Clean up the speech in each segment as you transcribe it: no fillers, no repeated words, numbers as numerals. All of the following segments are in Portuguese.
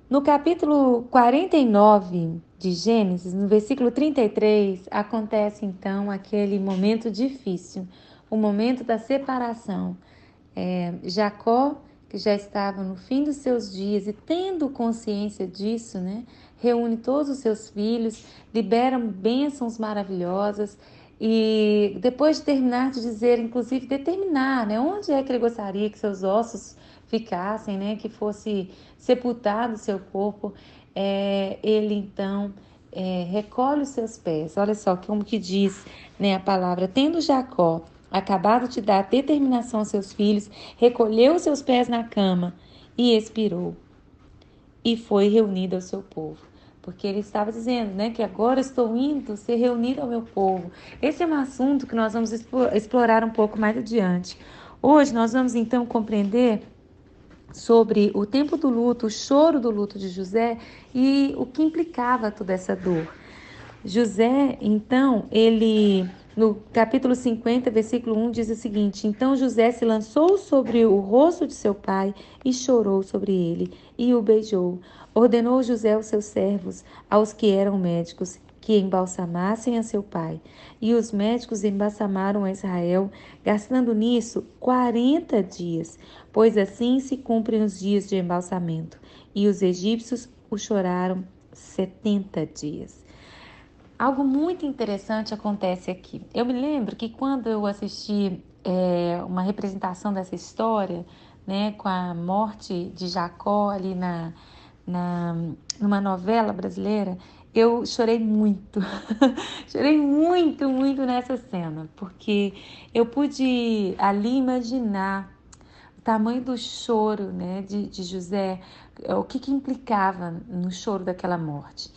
No capítulo 49 de Gênesis, no versículo 33, acontece então aquele momento difícil, o momento da separação. Jacó, que já estava no fim dos seus dias e tendo consciência disso, né, reúne todos os seus filhos, libera bênçãos maravilhosas e depois de terminar de dizer, inclusive determinar, né, onde é que ele gostaria que seus ossos ficassem, né, que fosse sepultado o seu corpo, ele então recolhe os seus pés. Olha só como que diz, né, a palavra, tendo Jacó acabado de dar determinação aos seus filhos, recolheu os seus pés na cama e expirou. E foi reunido ao seu povo. Porque ele estava dizendo, né, que agora estou indo ser reunido ao meu povo. Esse é um assunto que nós vamos explorar um pouco mais adiante. Hoje nós vamos então compreender sobre o tempo do luto, o choro do luto de José e o que implicava toda essa dor. José, então, ele, no capítulo 50, versículo 1, diz o seguinte: Então José se lançou sobre o rosto de seu pai e chorou sobre ele, e o beijou. Ordenou José aos seus servos, aos que eram médicos, que embalsamassem a seu pai. E os médicos embalsamaram a Israel, gastando nisso 40 dias, pois assim se cumprem os dias de embalsamento. E os egípcios o choraram 70 dias. Algo muito interessante acontece aqui. Eu me lembro que quando eu assisti uma representação dessa história, né, com a morte de Jacó ali na, numa novela brasileira, eu chorei muito. Chorei muito, muito nessa cena, porque eu pude ali imaginar o tamanho do choro, né, de José, o que implicava no choro daquela morte.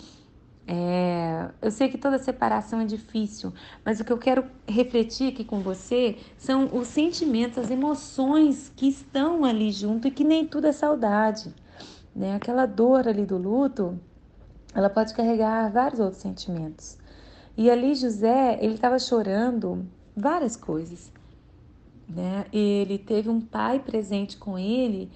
Eu sei que toda separação é difícil, mas o que eu quero refletir aqui com você são os sentimentos, as emoções que estão ali junto e que nem tudo é saudade, né? Aquela dor ali do luto, ela pode carregar vários outros sentimentos. E ali José, ele estava chorando várias coisas, né? Ele teve um pai presente com ele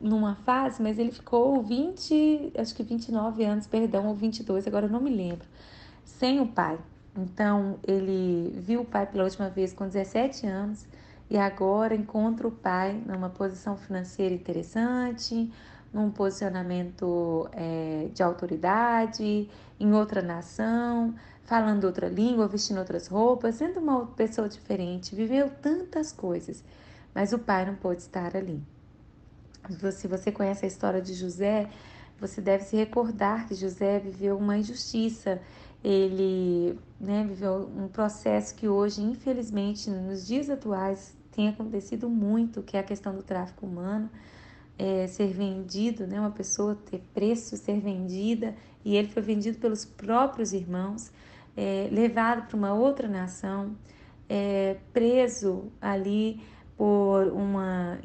numa fase, mas ele ficou 20, acho que 29 anos, perdão, ou 22, agora eu não me lembro, sem o pai. Então, ele viu o pai pela última vez com 17 anos e agora encontra o pai numa posição financeira interessante, num posicionamento de autoridade, em outra nação, falando outra língua, vestindo outras roupas, sendo uma pessoa diferente, viveu tantas coisas, mas o pai não pôde estar ali. Se você conhece a história de José, você deve se recordar que José viveu uma injustiça. Ele, né, viveu um processo que hoje, infelizmente, nos dias atuais, tem acontecido muito, que é a questão do tráfico humano, ser vendido, né, uma pessoa ter preço, ser vendida, e ele foi vendido pelos próprios irmãos, levado para uma outra nação, preso ali por uma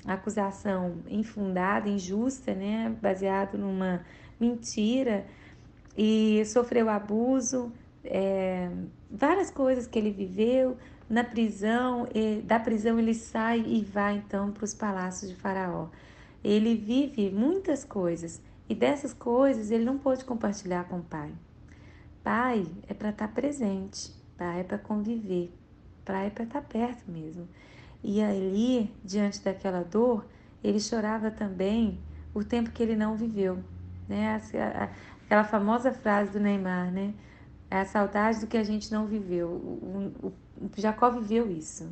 acusação infundada, injusta, né, baseado numa mentira, e sofreu abuso, várias coisas que ele viveu na prisão. Da prisão ele sai e vai então para os palácios de Faraó. Ele vive muitas coisas e dessas coisas ele não pôde compartilhar com o pai. Pai é para estar presente, pai é para conviver, pai é para estar perto mesmo. E ali, diante daquela dor, ele chorava também o tempo que ele não viveu, né? Aquela famosa frase do Neymar, né? É a saudade do que a gente não viveu. O Jacó viveu isso.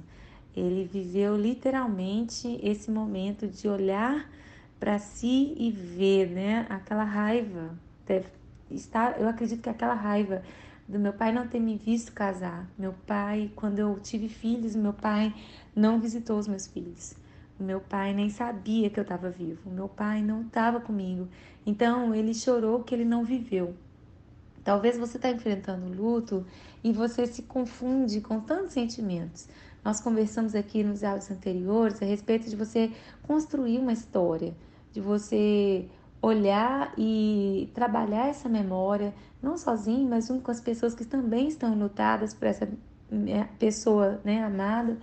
Ele viveu literalmente esse momento de olhar para si e ver, né? Aquela raiva. Deve estar, eu acredito que aquela raiva do meu pai não ter me visto casar. Meu pai, quando eu tive filhos, meu pai não visitou os meus filhos. O meu pai nem sabia que eu estava vivo. O meu pai não estava comigo. Então ele chorou que ele não viveu. Talvez você está enfrentando luto e você se confunde com tantos sentimentos. Nós conversamos aqui nos áudios anteriores a respeito de você construir uma história, de você olhar e trabalhar essa memória, não sozinho, mas junto com as pessoas que também estão lutadas por essa pessoa, né, amada,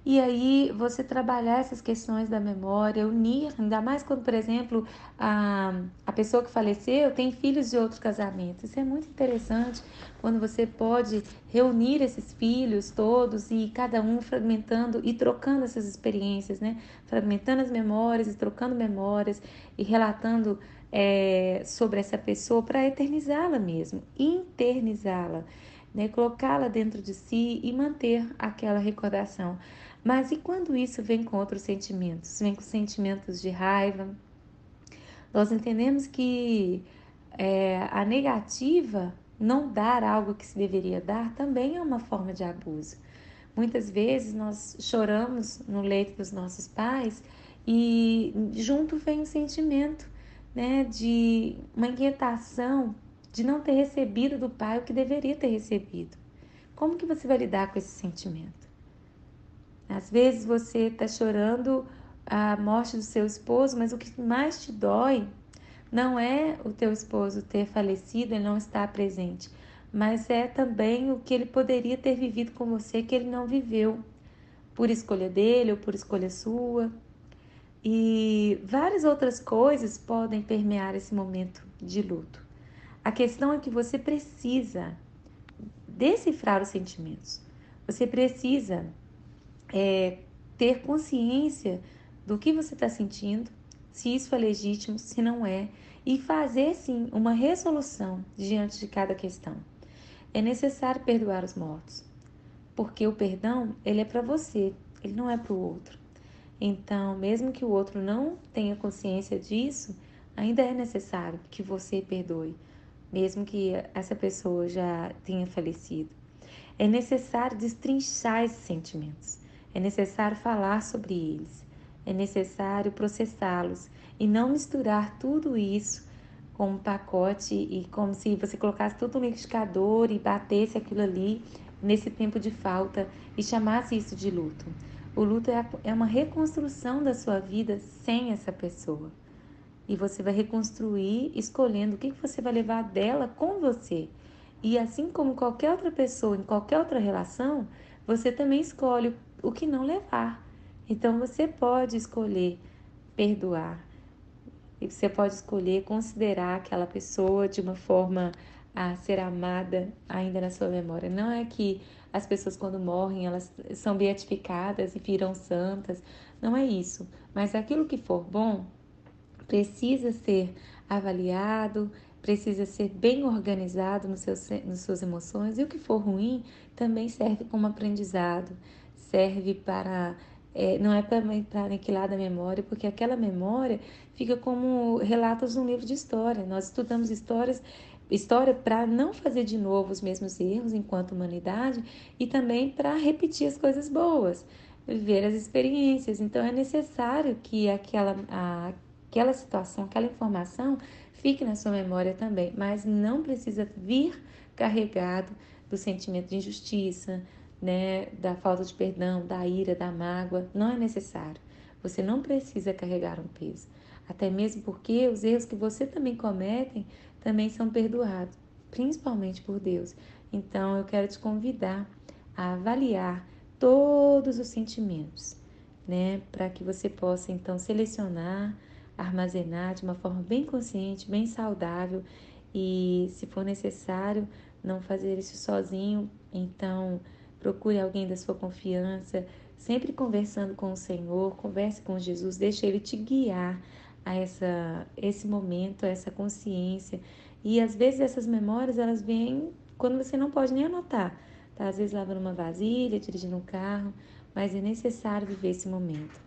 E aí você trabalhar essas questões da memória, unir, ainda mais quando, por exemplo, a pessoa que faleceu tem filhos de outros casamentos. Isso é muito interessante quando você pode reunir esses filhos todos e cada um fragmentando e trocando essas experiências, né? Fragmentando as memórias e trocando memórias e relatando sobre essa pessoa para eternizá-la mesmo, internizá-la, né? Colocá-la dentro de si e manter aquela recordação. Mas e quando isso vem com outros sentimentos? Vem com sentimentos de raiva. Nós entendemos que a negativa, não dar algo que se deveria dar, também é uma forma de abuso. Muitas vezes nós choramos no leito dos nossos pais e junto vem um sentimento, né, de uma inquietação de não ter recebido do pai o que deveria ter recebido. Como que você vai lidar com esse sentimento? Às vezes você está chorando a morte do seu esposo, mas o que mais te dói não é o teu esposo ter falecido e não estar presente, mas é também o que ele poderia ter vivido com você que ele não viveu, por escolha dele ou por escolha sua. E várias outras coisas podem permear esse momento de luto. A questão é que você precisa decifrar os sentimentos. Você precisa ter consciência do que você está sentindo, se isso é legítimo, se não é, e fazer sim uma resolução diante de cada questão. É necessário perdoar os mortos, porque o perdão ele é para você, ele não é para o outro. Então, mesmo que o outro não tenha consciência disso, ainda é necessário que você perdoe, mesmo que essa pessoa já tenha falecido. É necessário destrinchar esses sentimentos. É necessário falar sobre eles. É necessário processá-los e não misturar tudo isso com um pacote e como se você colocasse tudo no liquidificador e batesse aquilo ali nesse tempo de falta e chamasse isso de luto. O luto é uma reconstrução da sua vida sem essa pessoa. E você vai reconstruir escolhendo o que você vai levar dela com você. E assim como qualquer outra pessoa, em qualquer outra relação, você também escolhe o que não levar. Então você pode escolher perdoar. E você pode escolher considerar aquela pessoa de uma forma a ser amada ainda na sua memória. Não é que as pessoas quando morrem, elas são beatificadas e viram santas. Não é isso. Mas aquilo que for bom, precisa ser avaliado, precisa ser bem organizado nas suas emoções, e o que for ruim também serve como aprendizado, serve para. Não é para aniquilar da memória, porque aquela memória fica como relatos de um livro de história. Nós estudamos história para não fazer de novo os mesmos erros enquanto humanidade e também para repetir as coisas boas, viver as experiências. Então é necessário que aquela situação, aquela informação fique na sua memória também, mas não precisa vir carregado do sentimento de injustiça, né, da falta de perdão, da ira, da mágoa. Não é necessário. Você não precisa carregar um peso. Até mesmo porque os erros que você também comete também são perdoados, principalmente por Deus. Então eu quero te convidar a avaliar todos os sentimentos, né, para que você possa então selecionar, armazenar de uma forma bem consciente, bem saudável e, se for necessário, não fazer isso sozinho, então procure alguém da sua confiança, sempre conversando com o Senhor, converse com Jesus, deixe Ele te guiar a esse momento, a essa consciência. E às vezes essas memórias, elas vêm quando você não pode nem anotar, tá? Às vezes lavando uma vasilha, dirigindo um carro, mas é necessário viver esse momento.